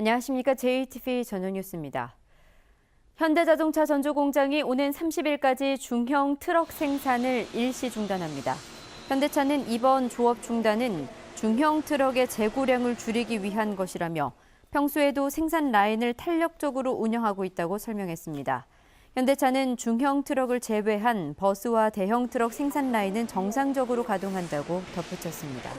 안녕하십니까. JTV 전용 뉴스입니다. 현대자동차 전주공장이 오는 30일까지 중형 트럭 생산을 일시 중단합니다. 현대차는 이번 조업 중단은 중형 트럭의 재고량을 줄이기 위한 것이라며 평소에도 생산 라인을 탄력적으로 운영하고 있다고 설명했습니다. 현대차는 중형 트럭을 제외한 버스와 대형 트럭 생산 라인은 정상적으로 가동한다고 덧붙였습니다.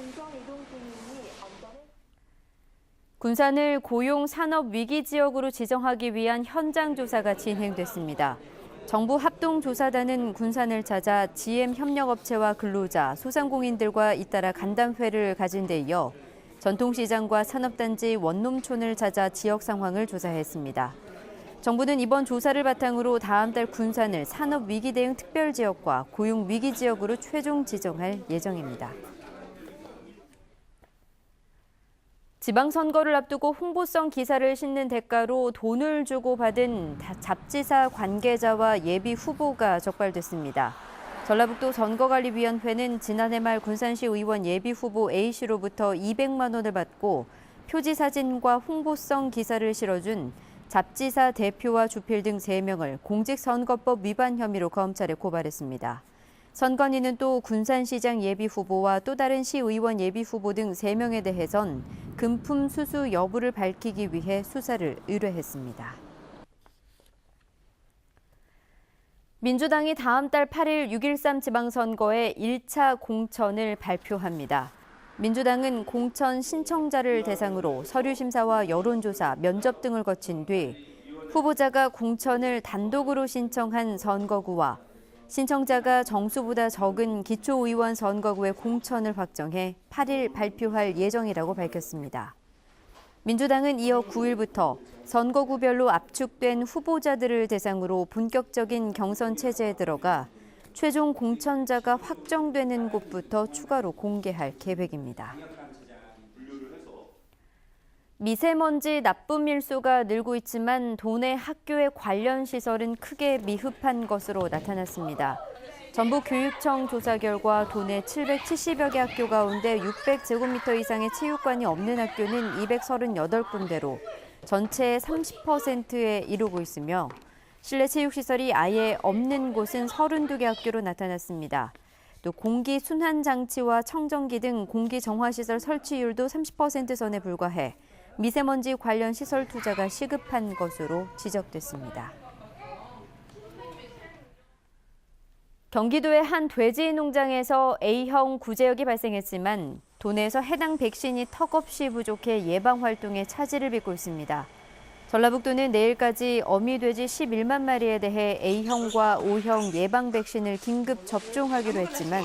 군산을 고용 산업 위기 지역으로 지정하기 위한 현장 조사가 진행됐습니다. 정부 합동조사단은 군산을 찾아 GM 협력업체와 근로자, 소상공인들과 잇따라 간담회를 가진 데 이어 전통시장과 산업단지 원룸촌을 찾아 지역 상황을 조사했습니다. 정부는 이번 조사를 바탕으로 다음 달 군산을 산업위기 대응 특별지역과 고용위기 지역으로 최종 지정할 예정입니다. 지방선거를 앞두고 홍보성 기사를 싣는 대가로 돈을 주고 받은 잡지사 관계자와 예비 후보가 적발됐습니다. 전라북도 선거관리위원회는 지난해 말 군산시 의원 예비 후보 A씨로부터 200만 원을 받고 표지 사진과 홍보성 기사를 실어준 잡지사 대표와 주필 등 3명을 공직선거법 위반 혐의로 검찰에 고발했습니다. 선관위는 또 군산시장 예비 후보와 또 다른 시의원 예비 후보 등 3명에 대해선 금품 수수 여부를 밝히기 위해 수사를 의뢰했습니다. 민주당이 다음 달 8일 6.13 지방선거에 1차 공천을 발표합니다. 민주당은 공천 신청자를 대상으로 서류 심사와 여론조사, 면접 등을 거친 뒤 후보자가 공천을 단독으로 신청한 선거구와 신청자가 정수보다 적은 기초의원 선거구의 공천을 확정해 8일 발표할 예정이라고 밝혔습니다. 민주당은 이어 9일부터 선거구별로 압축된 후보자들을 대상으로 본격적인 경선 체제에 들어가 최종 공천자가 확정되는 곳부터 추가로 공개할 계획입니다. 미세먼지 나쁨 일소가 늘고 있지만 도내 학교의 관련 시설은 크게 미흡한 것으로 나타났습니다. 전북교육청 조사 결과 도내 770여 개 학교 가운데 600제곱미터 이상의 체육관이 없는 학교는 238군데로 전체의 30%에 이르고 있으며 실내 체육시설이 아예 없는 곳은 32개 학교로 나타났습니다. 또 공기 순환 장치와 청정기 등 공기 정화시설 설치율도 30% 선에 불과해 미세먼지 관련 시설 투자가 시급한 것으로 지적됐습니다. 경기도의 한 돼지 농장에서 A형 구제역이 발생했지만 도내에서 해당 백신이 턱없이 부족해 예방 활동에 차질을 빚고 있습니다. 전라북도는 내일까지 어미돼지 11만 마리에 대해 A형과 O형 예방 백신을 긴급 접종하기로 했지만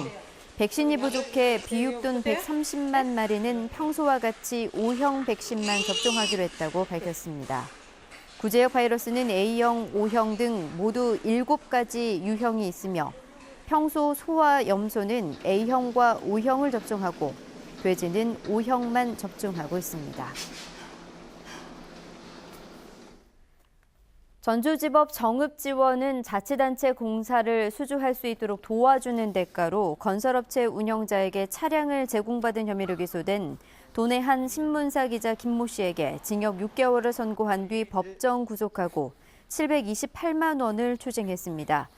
백신이 부족해 비육돈 130만 마리는 평소와 같이 O형 백신만 접종하기로 했다고 밝혔습니다. 구제역 바이러스는 A형, O형 등 모두 7가지 유형이 있으며 평소 소와 염소는 A형과 O형을 접종하고 돼지는 O형만 접종하고 있습니다. 전주지법 정읍지원은 자치단체 공사를 수주할 수 있도록 도와주는 대가로 건설업체 운영자에게 차량을 제공받은 혐의로 기소된 도내 한 신문사 기자 김모 씨에게 징역 6개월을 선고한 뒤 법정 구속하고 728만 원을 추징했습니다.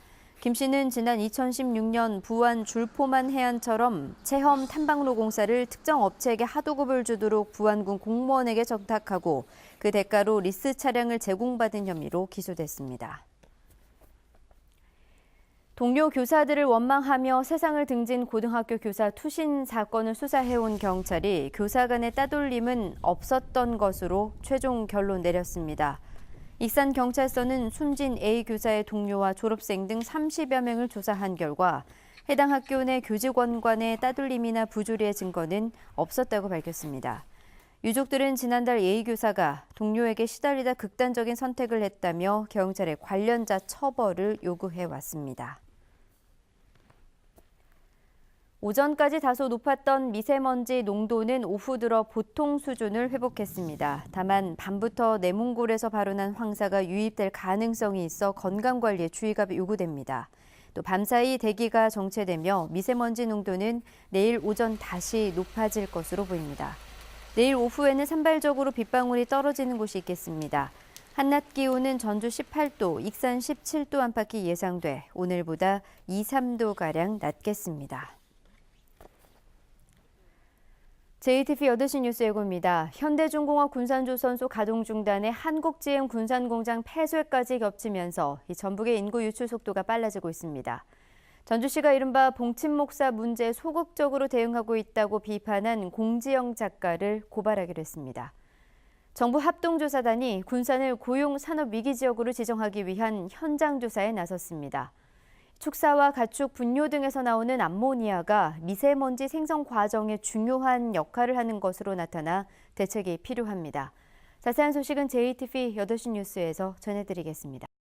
김 씨는 지난 2016년 부안 줄포만 해안처럼 체험 탐방로 공사를 특정 업체에게 하도급을 주도록 부안군 공무원에게 정탁하고 그 대가로 리스 차량을 제공받은 혐의로 기소됐습니다. 동료 교사들을 원망하며 세상을 등진 고등학교 교사 투신 사건을 수사해온 경찰이 교사 간의 따돌림은 없었던 것으로 최종 결론 내렸습니다. 익산경찰서는 숨진 A 교사의 동료와 졸업생 등 30여 명을 조사한 결과 해당 학교 내 교직원 간의 따돌림이나 부조리의 증거는 없었다고 밝혔습니다. 유족들은 지난달 A 교사가 동료에게 시달리다 극단적인 선택을 했다며 경찰에 관련자 처벌을 요구해왔습니다. 오전까지 다소 높았던 미세먼지 농도는 오후 들어 보통 수준을 회복했습니다. 다만 밤부터 내몽골에서 발원한 황사가 유입될 가능성이 있어 건강관리에 주의가 요구됩니다. 또 밤사이 대기가 정체되며 미세먼지 농도는 내일 오전 다시 높아질 것으로 보입니다. 내일 오후에는 산발적으로 빗방울이 떨어지는 곳이 있겠습니다. 한낮 기온은 전주 18도, 익산 17도 안팎이 예상돼 오늘보다 2, 3도가량 낮겠습니다. JTBC 8시 뉴스 예고입니다. 현대중공업 군산조선소 가동 중단에 한국GM 군산공장 폐쇄까지 겹치면서 전북의 인구 유출 속도가 빨라지고 있습니다. 전주시가 이른바 봉침목사 문제에 소극적으로 대응하고 있다고 비판한 공지영 작가를 고발하기로 했습니다. 정부 합동조사단이 군산을 고용산업위기지역으로 지정하기 위한 현장 조사에 나섰습니다. 축사와 가축 분뇨 등에서 나오는 암모니아가 미세먼지 생성 과정에 중요한 역할을 하는 것으로 나타나 대책이 필요합니다. 자세한 소식은 JTBC 8시 뉴스에서 전해드리겠습니다.